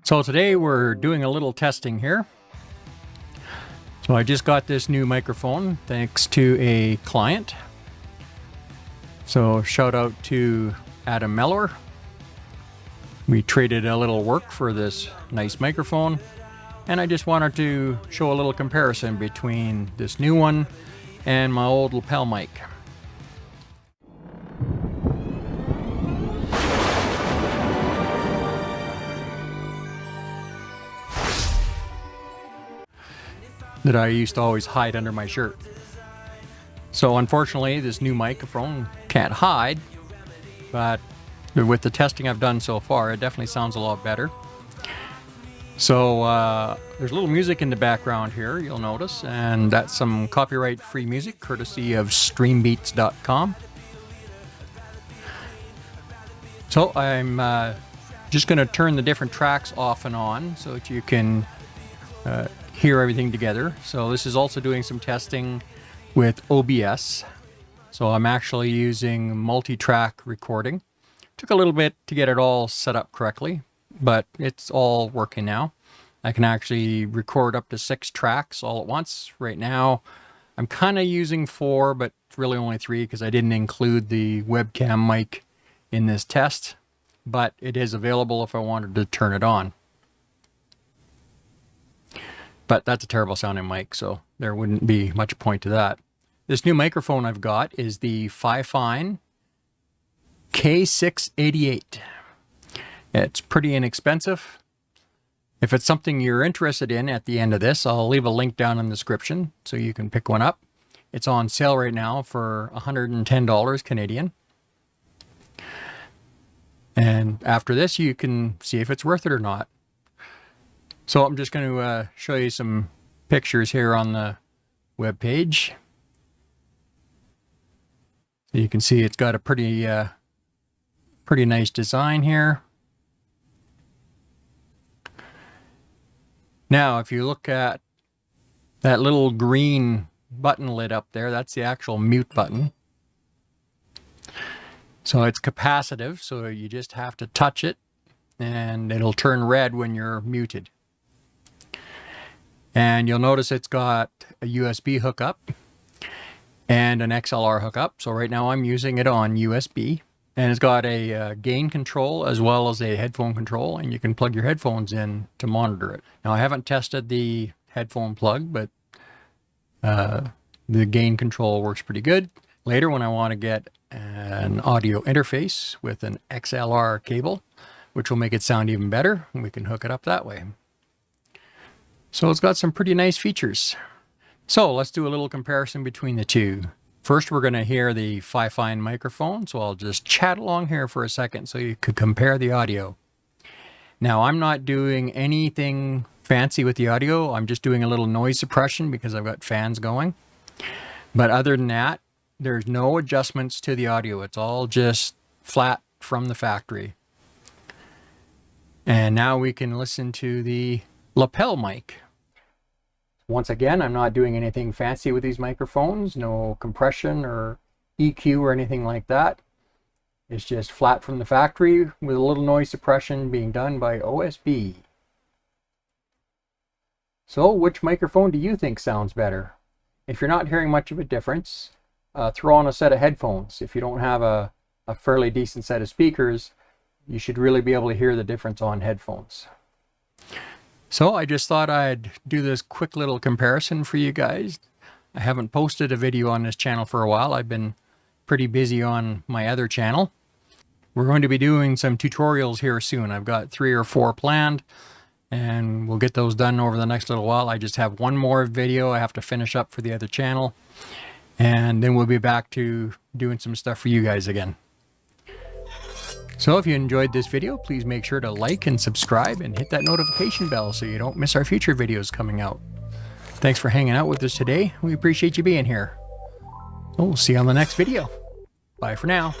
So today we're doing a little testing here. So I just got this new microphone thanks to a client. So shout out to Adam Mellor. We traded a little work for this nice microphone, and I just wanted to show a little comparison between this new one and my old lapel mic. That I used to always hide under my shirt. So unfortunately this new microphone can't hide, but with the testing I've done so far, it definitely sounds a lot better. So there's a little music in the background here, you'll notice, and that's some copyright free music courtesy of streambeats.com. So I'm just going to turn the different tracks off and on so that you can hear everything together. So this is also doing some testing with OBS. So I'm actually using multi-track recording. Took a little bit to get it all set up correctly, but it's all working now. I can actually record up to 6 tracks all at once. Right now I'm kind of using 4, but it's really only 3 because I didn't include the webcam mic in this test, but it is available if I wanted to turn it on. But that's a terrible sounding mic, so there wouldn't be much point to that. This new microphone I've got is the FiFine K688. It's pretty inexpensive. If it's something you're interested in at the end of this, I'll leave a link down in the description so you can pick one up. It's on sale right now for $110 Canadian. And after this, you can see if it's worth it or not. So I'm just going to show you some pictures here on the web page. So you can see it's got a pretty nice design here. Now, if you look at that little green button lit up there, that's the actual mute button. So it's capacitive, so you just have to touch it and it'll turn red when you're muted. And you'll notice it's got a USB hookup and an XLR hookup. So right now I'm using it on USB. And it's got a gain control as well as a headphone control, and you can plug your headphones in to monitor it. Now I haven't tested the headphone plug, but the gain control works pretty good. Later when I want to get an audio interface with an XLR cable, which will make it sound even better, we can hook it up that way. So it's got some pretty nice features. So let's do a little comparison between the two. First, we're going to hear the FiFine microphone, so I'll just chat along here for a second so you could compare the audio. Now, I'm not doing anything fancy with the audio. I'm just doing a little noise suppression because I've got fans going. But other than that, there's no adjustments to the audio. It's all just flat from the factory. And now we can listen to the lapel mic. Once again, I'm not doing anything fancy with these microphones, no compression or EQ or anything like that. It's just flat from the factory with a little noise suppression being done by OSB. So which microphone do you think sounds better? If you're not hearing much of a difference, throw on a set of headphones. If you don't have a fairly decent set of speakers, you should really be able to hear the difference on headphones. So I just thought I'd do this quick little comparison for you guys. I haven't posted a video on this channel for a while. I've been pretty busy on my other channel. We're going to be doing some tutorials here soon. I've got 3 or 4 planned, and we'll get those done over the next little while. I just have one more video I have to finish up for the other channel, and then we'll be back to doing some stuff for you guys again. So if you enjoyed this video, please make sure to like and subscribe and hit that notification bell so you don't miss our future videos coming out. Thanks for hanging out with us today. We appreciate you being here. We'll see you on the next video. Bye for now.